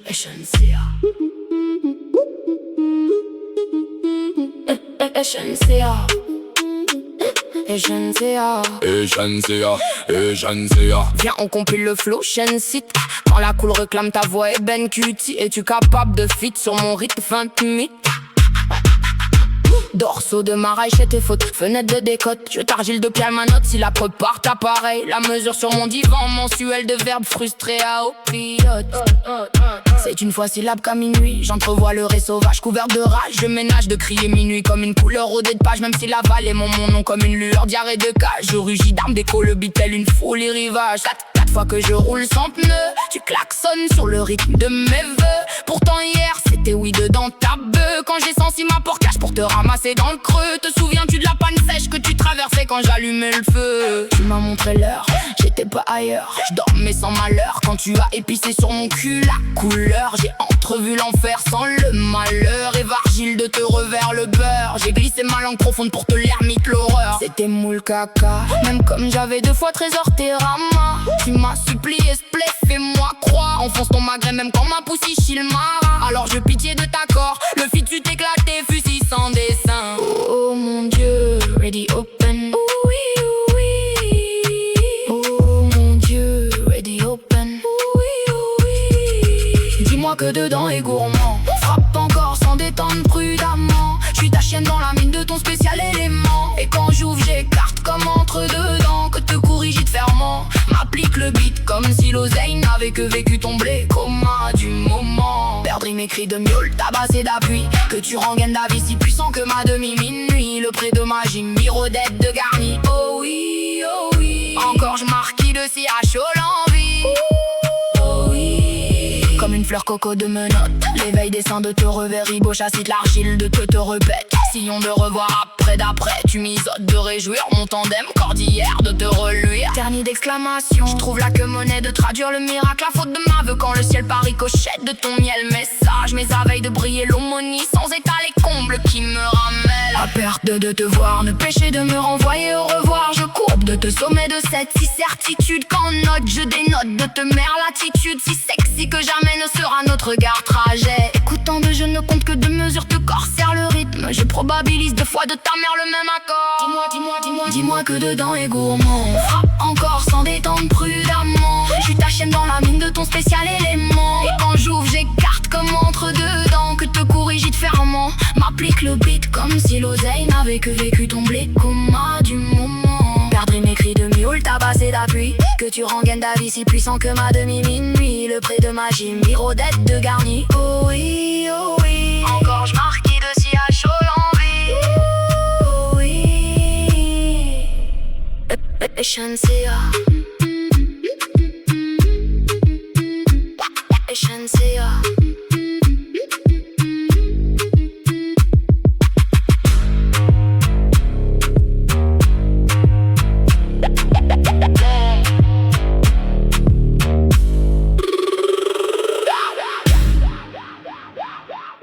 Esencia. Esencia. Esencia. Viens, on compile le flow, chaîne site. Quand la cool réclame ta voix est ben cutie. Es-tu capable de fit sur mon rythme 20 minutes? Dorso de maraille chez tes fautes, fenêtre de décote. Je t'argile de pied ma note si la prépare t'appareil. La mesure sur mon divan mensuel de verbes frustrés à opiote. C'est une fois syllabe qu'à minuit. J'entrevois le ré sauvage couvert de rage. Je ménage de crier minuit comme une couleur au dé de page. Même si la vallée est mon nom comme une lueur, diarrhée de cage. Je rugis d'armes déco le beat tel une foule et rivage. Quatre fois que je roule sans pneu, tu klaxonnes sur le rythme de mes vœux. Pourtant hier c'était oui dedans ta bœuf. Quand j'ai senti ma porcage pour te ramasser dans le creux. Te souviens-tu de la panne sèche que tu traversais quand j'allumais le feu? Tu m'as montré l'heure, j'étais pas ailleurs. Je dormais sans malheur quand tu as épicé sur mon cul la couleur. J'ai entrevu l'enfer sans le malheur. Évargile de te revers le beurre. J'ai glissé ma langue profonde pour te l'ermite l'horreur. C'était moule caca, même comme j'avais deux fois trésor terama. Tu m'as supplié spliff, fais-moi croire. Enfonce ton magret même quand ma poussée chilmara. Alors je pitié de ta corps, le fit tu t'éclatais, fusil sans dessin. Oh mon Dieu, ready open. Oui, oui. Oh mon Dieu, ready open. Oui, oui. Dis-moi que dedans est gourmand. Frappe encore sans détendre prudemment. J'suis ta chienne dans la mine de ton spécial élément. Et quand j'ouvre j'écarte comme entre dedans. Que te corrige de ferment. M'applique le beat comme si l'oseille n'avait que vécu ton blé coma du moment. Perdre mes cris de miaule, tabassé d'appui. Que tu rengaines d'avis si puissant que ma demi-minuit. Le pré de magie, mirodette de garni. Oh oui, oh oui. Encore je marquis de CH au l'envie. Oh oui. Comme une fleur coco de menotte. L'éveil descend de te revers, ribo chassit l'argile de te répète. Sillon de revoir après d'après. Tu m'isotes de réjouir mon tandem cordillère de te reluire. Terni d'exclamation. Je trouve là que monnaie de traduire le miracle. La faute de ma vœu quand le ciel par ricochette de ton miel. Message, mes aveilles de briller l'aumônie. Sans état les combles qui me ramènent. À perte de te voir, ne pécher de me renvoyer au revoir. Je courbe de te sommet de cette si certitude. Qu'en note je dénote de te mère l'attitude. Si sexy que jamais ne sera notre regard trajet. Écoutant de je ne compte que de mesures te corsaire le rythme. Je probabilise deux fois de ta mère le même accord. Dis-moi que dedans est gourmand. Frappe encore sans détendre prudemment. J'suis ta chienne dans la mine de ton spécial élément. Et quand j'ouvre j'écarte comme entre dedans. Que te corrige de ferment. M'applique le beat comme si l'oseille n'avait que vécu ton blé coma du moment. Perdre mes cris de miaule, tabassé d'appui. Que tu rengaines d'avis si puissant que ma demi-minuit. Le pré de magie, mirodette de garni. Oh oui, oh oui. Encore je marquis de si à chaud l'envie. Oh oui. Esencia. Esencia.